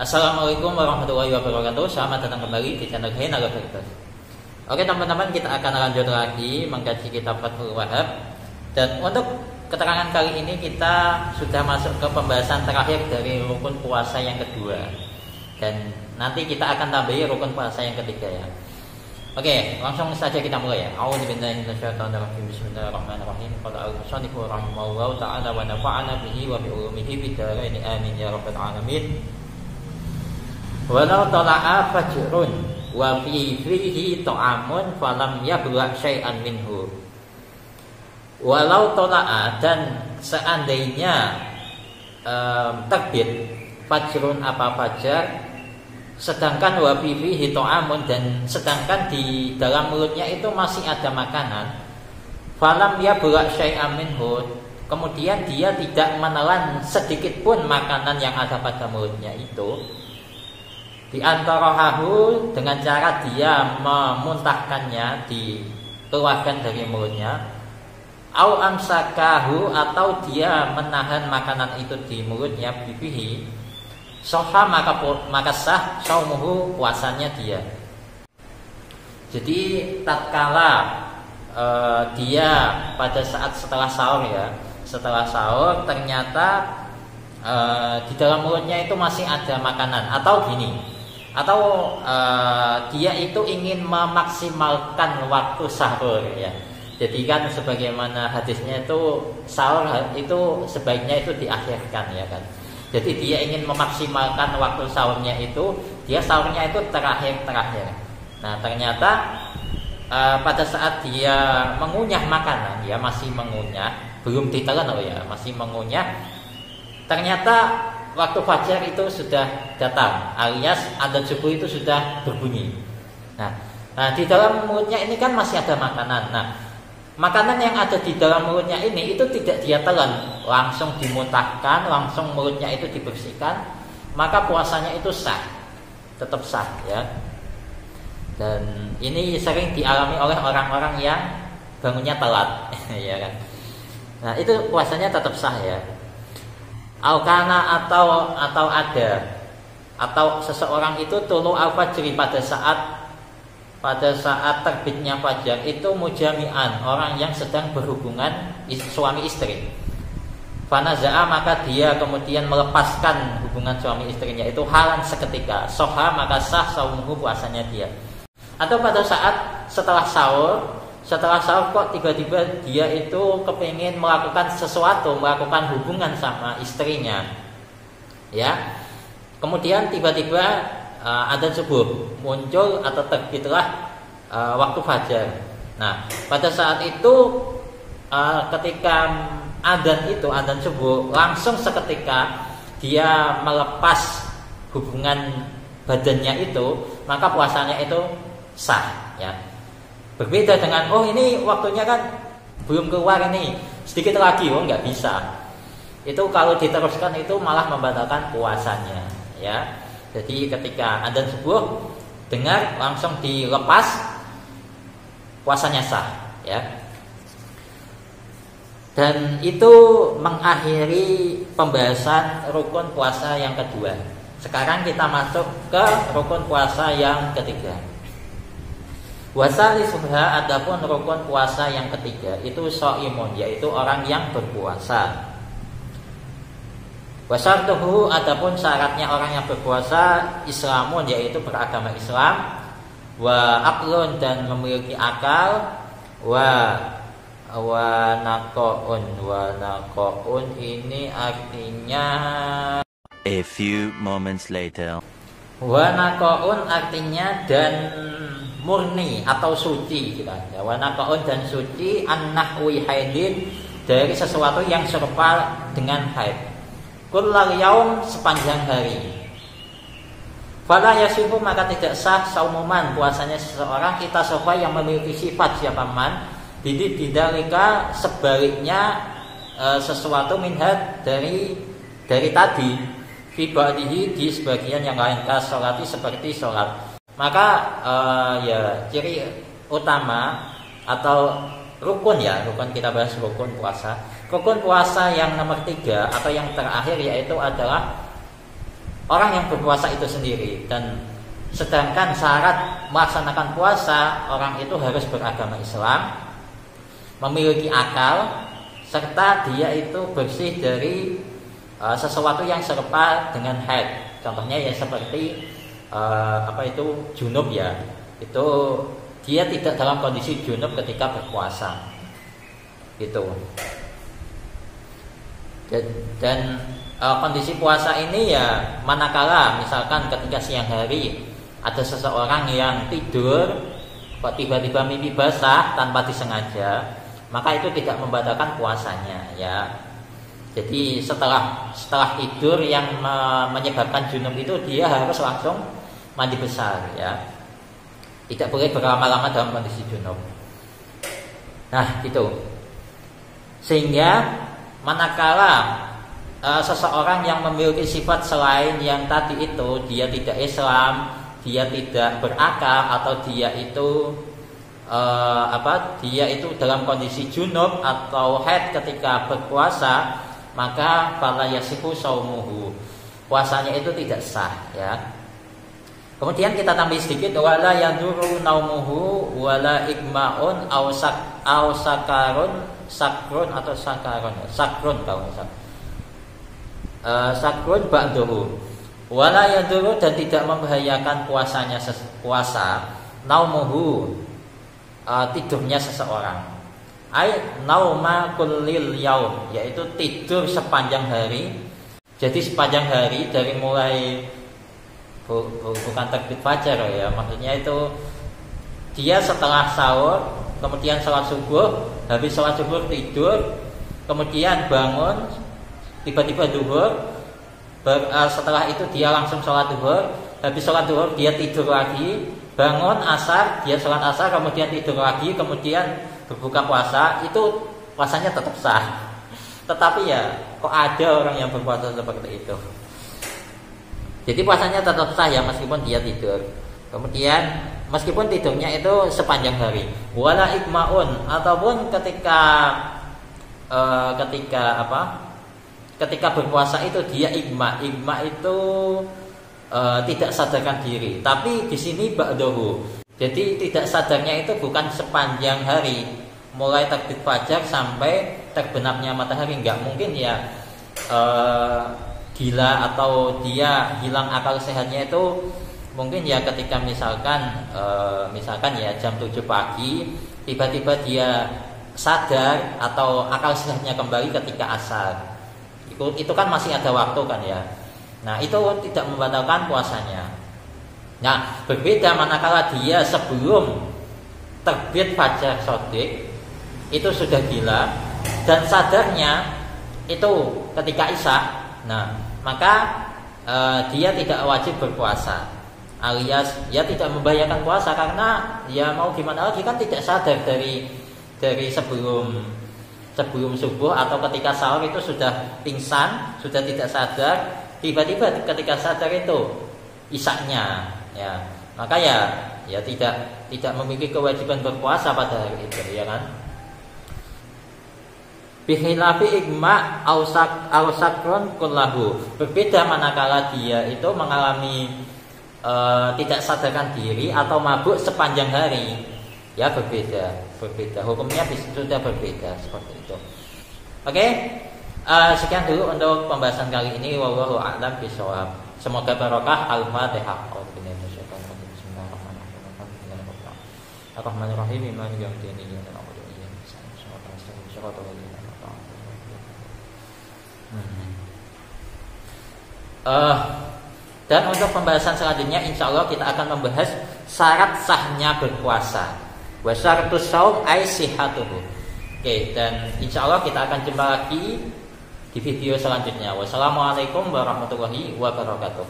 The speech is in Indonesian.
Assalamualaikum warahmatullahi wabarakatuh. Selamat datang kembali di channel Hainaga Firdaus. Oke teman-teman, kita akan lanjut lagi mengkaji kitab Fathul Wahhab. Dan untuk keterangan kali ini kita sudah masuk ke pembahasan terakhir dari rukun puasa yang kedua. Dan nanti kita akan tambahi rukun puasa yang ketiga ya. Oke, langsung saja kita mulai ya. A'udzubillahi minasyaitonirrajim. Bismillahirrahmanirrahim. Qala al-musannif rahimahullahu ta'ala wa nafa'ana bihi wa bi ulumihi fid dharain amin ya rabbal alamin. Walau tala'a fajrun wa fihi ta'amun falam yablugh syai'an minhu. Walau tala'a, dan seandainya terbit fajrun apa fajar, sedangkan wa fihi ta'amun, dan sedangkan di dalam mulutnya itu masih ada makanan, falam yablugh syai'an minhu, kemudian dia tidak menelan sedikit pun makanan yang ada pada mulutnya itu, di antarahu, dengan cara dia memuntahkannya, dikeluarkan dari mulutnya, au amsakahu, atau dia menahan makanan itu di mulutnya, bibihi soha, maka sah saumuhu, puasanya dia. Jadi tatkala dia pada saat setelah sahur ya, setelah sahur ternyata di dalam mulutnya itu masih ada makanan, atau gini, atau dia itu ingin memaksimalkan waktu sahur ya. Jadi kan sebagaimana hadisnya itu sahur itu sebaiknya itu diakhirkan ya kan. Jadi dia ingin memaksimalkan waktu sahurnya itu, dia sahurnya itu terakhir. Nah ternyata pada saat dia mengunyah makanan, ya masih mengunyah, belum ditelan ya, masih mengunyah, ternyata waktu fajar itu sudah datang, alias adzan subuh itu sudah berbunyi. Nah, di dalam mulutnya ini kan masih ada makanan. Nah, makanan yang ada di dalam mulutnya ini itu tidak dia telan, langsung dimuntahkan, langsung mulutnya itu dibersihkan, maka puasanya itu sah, tetap sah ya. Dan ini sering dialami oleh orang-orang yang bangunnya telat, ya kan. Nah, itu puasanya tetap sah ya. Al-kana, atau ada, atau seseorang itu tulu al-fajri, pada saat terbitnya fajar itu mujami'an, orang yang sedang berhubungan suami istri. Fanaza'a, maka dia kemudian melepaskan hubungan suami istrinya itu halan seketika, soha, maka sah saumuhu, puasanya dia. Atau pada saat setelah sahur kok tiba-tiba dia itu kepingin melakukan sesuatu, melakukan hubungan sama istrinya ya, kemudian tiba-tiba adzan subuh muncul atau terbitlah waktu fajar. Nah pada saat itu ketika adzan subuh, langsung seketika dia melepas hubungan badannya itu, maka puasanya itu sah ya. Berbeda dengan ini waktunya kan belum keluar, ini sedikit lagi, nggak bisa. Itu kalau diteruskan itu malah membatalkan puasanya ya. Jadi ketika adzan subuh dengar langsung dilepas, puasanya sah ya. Dan itu mengakhiri pembahasan rukun puasa yang kedua. Sekarang kita masuk ke rukun puasa yang ketiga. Wasalisuha, adapun rukun puasa yang ketiga itu shaimun, yaitu orang yang berpuasa. Wasartuhu, adapun syaratnya orang yang berpuasa, islamun, yaitu beragama Islam, wa aqlun, dan memiliki akal, wa naqaun ini artinya a few moments later. Wa naqaun artinya dan murni atau suci kita ya. Wa naqaun, dan suci, an-nahwi haidin, dari sesuatu yang serupa dengan haid, kullal yaum, sepanjang hari. Fala yasihu, maka tidak sah saumuman, puasanya seseorang, kita sofa, yang memiliki sifat siapa man, didalika, sebaliknya sesuatu minhad dari tadi, fi ba'dihi, di sebagian yang lain, ka sholati, seperti sholat. Maka ya ciri utama atau rukun kita bahas rukun puasa. Rukun puasa yang nomor 3 atau yang terakhir yaitu adalah orang yang berpuasa itu sendiri. Dan sedangkan syarat melaksanakan puasa, orang itu harus beragama Islam, memiliki akal, serta dia itu bersih dari sesuatu yang serupa dengan haid. Contohnya ya seperti junub ya. Itu dia tidak dalam kondisi junub ketika berpuasa. Gitu. Dan kondisi puasa ini ya manakala misalkan ketika siang hari ada seseorang yang tidur kok tiba-tiba mimpi basah tanpa disengaja, maka itu tidak membatalkan puasanya ya. Jadi setelah tidur yang menyebabkan junub itu dia harus langsung mandi besar ya. Tidak boleh berlama-lama dalam kondisi junub. Nah, gitu. Sehingga manakala seseorang yang memiliki sifat selain yang tadi itu, dia tidak Islam, dia tidak berakal, atau dia itu dia itu dalam kondisi junub atau haid ketika berpuasa, maka fala yasihu shaumuhu, puasanya itu tidak sah ya. Kemudian kita tambah sedikit, wala yaduru naumuhu wala igmaun aw sakrun kalau misal sakrun ba'dahu, wala yaduru, dan tidak membahayakan puasa naumuhu, tidurnya seseorang, nauma kullil yaum, yaitu tidur sepanjang hari. Jadi sepanjang hari dari mulai bukan terbit fajar ya, maksudnya itu dia setelah sahur, kemudian sholat subuh, habis sholat subuh tidur, kemudian bangun, tiba-tiba duhur, setelah itu dia langsung sholat duhur, habis sholat duhur dia tidur lagi, bangun asar, dia sholat asar, kemudian tidur lagi, kemudian berbuka puasa. Itu puasanya tetap sah. Tetapi ya kok ada orang yang berpuasa seperti itu. Jadi puasanya tetap sah ya meskipun dia tidur. Kemudian meskipun tidurnya itu sepanjang hari. Wala ikmaun, ataupun ketika berpuasa itu dia igma itu tidak sadarkan diri. Tapi di sini ba'dahu. Jadi tidak sadarnya itu bukan sepanjang hari, mulai terbit fajar sampai terbenamnya matahari. Enggak mungkin ya gila atau dia hilang akal sehatnya itu mungkin ya ketika misalkan ya jam 7 pagi tiba-tiba dia sadar atau akal sehatnya kembali ketika asar. Itu kan masih ada waktu kan ya. Nah, itu tidak membatalkan puasanya. Nah, berbeda manakala dia sebelum terbit fajar shadiq itu sudah gila dan sadarnya itu ketika isya. Nah, maka dia tidak wajib berpuasa, alias dia tidak membahayakan puasa karena ya mau gimana lagi kan tidak sadar dari sebelum subuh atau ketika sahur itu sudah pingsan, sudah tidak sadar, tiba-tiba ketika sadar itu isyaknya ya. Maka ya tidak memiliki kewajiban berpuasa pada hari itu ya kan. Bihilafi igma ausakron kullahu, berbeda manakala dia itu mengalami tidak sadarkan diri atau mabuk sepanjang hari ya, berbeda hukumnya sudah berbeda seperti itu. Oke, sekian dulu untuk pembahasan kali ini. Wallahu a'lam bishawab. Semoga barokah. Al-Fatihah. Bismillahirrahmanirrahim. Dan untuk pembahasan selanjutnya insya Allah kita akan membahas syarat sahnya berpuasa. Wa syaratus shaum ay sihhatuhu. Oke, dan insya Allah kita akan jumpa lagi di video selanjutnya. Wassalamualaikum warahmatullahi wabarakatuh.